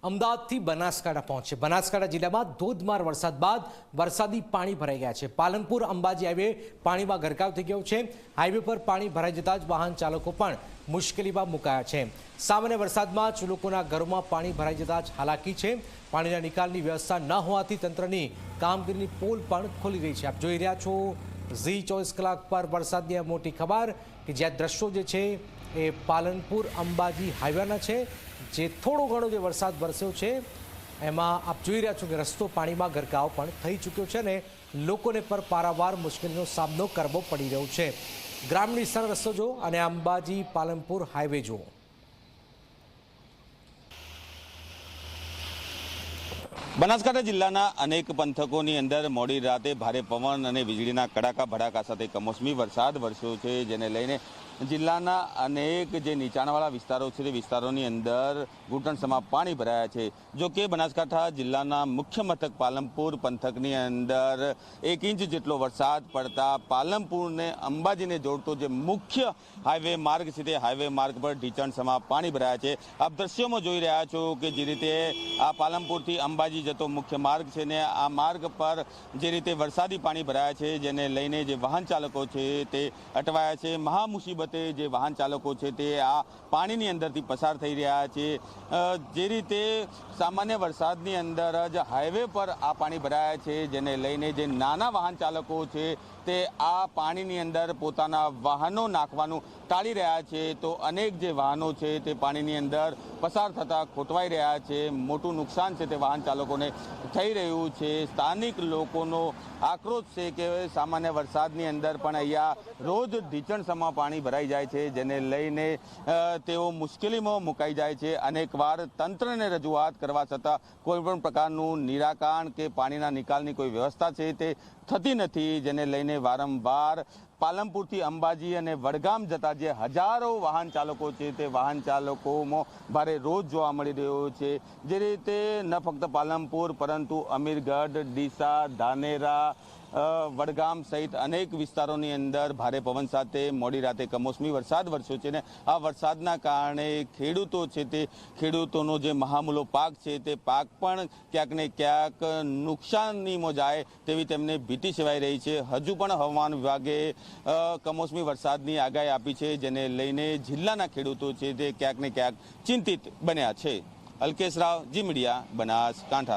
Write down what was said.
અમદાવાદથી બનાસકાંઠા પહોંચે। બનાસકાંઠા જિલ્લામાં ધોધમાર વરસાદ બાદ વરસાદી પાણી ભરાઈ ગયા છે। પાલનપુર અંબાજી હાઈવે પાણીમાં ગરકાવ થઈ ગયો છે। હાઈવે પર પાણી ભરાઈ જતા જ વાહન ચાલકો પણ મુશ્કેલીમાં મુકાયા છે। સામાન્ય વરસાદમાં જ લોકોના ઘરોમાં પાણી ભરાઈ જતા જ હાલાકી છે। પાણીના નિકાલની વ્યવસ્થા ન હોવાથી તંત્રની કામગીરીની પોલ પણ ખોલી રહી છે। આપ જોઈ રહ્યા છો ઝી 24 કલાક પર વરસાદની આ મોટી ખબર કે જ્યાં દ્રશ્યો જે છે એ પાલનપુર અંબાજી હાઈવેના છે। જે થોડો ઘણો જે વરસાદ વરસ્યો છે એમાં આપ જોઈ રહ્યા છો કે રસ્તો પાણીમાં ગરકાવ પણ થઈ ચૂક્યો છે અને લોકોને પર પારાવાર મુશ્કેલીનો સામનો કરવો પડી રહ્યો છે। ગ્રામીણ વિસ્તાર રસ્તો જો અને અંબાજી પાલનપુર હાઈવે જો। બનાસકાંઠા જિલ્લાના અનેક પંથકોની અંદર મોડી રાતે ભારે પવન અને વીજળીના કડાકા ભડાકા સાથે કમોસમી વરસાદ વરસ્યો છે, જેને લઈને જિલ્લાના અનેક જે નીચાણવાળા વિસ્તારો છે તે વિસ્તારોની અંદર ઘૂંટણસમાં પાણી ભરાયા છે। જો કે બનાસકાંઠા જિલ્લાના મુખ્ય મથક પાલનપુર પંથકની અંદર 1 ઇંચ જેટલો વરસાદ પડતા પાલનપુરને અંબાજીને જોડતો જે મુખ્ય હાઈવે માર્ગ છે તે હાઈવે માર્ગ પર ઢીચણસમાં પાણી ભરાયા છે। આપ દ્રશ્યોમાં જોઈ રહ્યા છો કે જે રીતે આ પાલનપુરથી અંબાજી જતો મુખ્ય માર્ગ છે ને આ માર્ગ પર જે રીતે વરસાદી પાણી ભરાયા છે, જેને લઈને જે વાહન ચાલકો છે તે અટવાયા છે। મહા મુસીબતે જે વાહન ચાલકો છે તે આ પાણીની અંદરથી પસાર થઈ રહ્યા છે। જે રીતે સામાન્ય વરસાદની અંદર જ હાઈવે પર આ પાણી ભરાયા છે, જેને લઈને જે નાના વાહન ચાલકો છે તે આ પાણીની અંદર પોતાના વાહનો નાખવાનું ટાળી રહ્યા છે, તો અનેક જે વાહનો છે તે પાણીની અંદર પસાર થતાં ખોટવાઈ રહ્યા છે। મોટું નુકસાન છે તે વાહન ચાલકોને થઈ રહ્યું છે। સ્થાનિક લોકોનો આક્રોશ છે કે સામાન્ય વરસાદની અંદર પણ અહીંયા રોજ ઢીચણસમાં પાણી ભરાઈ જાય છે, જેને લઈને તેઓ મુશ્કેલીમાં મુકાઈ જાય છે। અનેકવાર તંત્રને રજૂઆત કરવા છતાં કોઈ પણ પ્રકારનું નિરાકરણ કે પાણીના નિકાલની કોઈ વ્યવસ્થા છે તે થતી નથી, જેને લઈને વારંવાર પાલનપુરથી અંબાજી અને વડગામ જતા જે હજારો વાહન ચાલકો છે તે વાહન ચાલકોમાં ભારે રોજ જોવા મળી રહ્યો છે। જે રીતે ન ફક્ત પાલનપુર પરંતુ અમીરગઢ, ડીસા, ધાનેરા, વડગામ સહિત અનેક વિસ્તારોની અંદર ભારે પવન સાથે મોડી રાતે કમોસમી વરસાદ વરસ્યો છે ને આ વરસાદના કારણે ખેડૂતો છે તે ખેડૂતોનો જે મહામૂલો પાક છે તે પાક પણ ક્યાંક ને ક્યાંક નુકસાનીમાં જાય તેવી તેમને ભીતિ સેવાઈ રહી છે। હજુ પણ હવામાન વિભાગે કમોસમી વરસાદની આગાહી આપી છે, જેને લઈને જિલ્લાના ખેડૂતો છે તે ક્યાંક ને ક્યાંક ચિંતિત બન્યા છે। અલ્કેશ રાવ, જી મીડિયા, બનાસકાંઠા।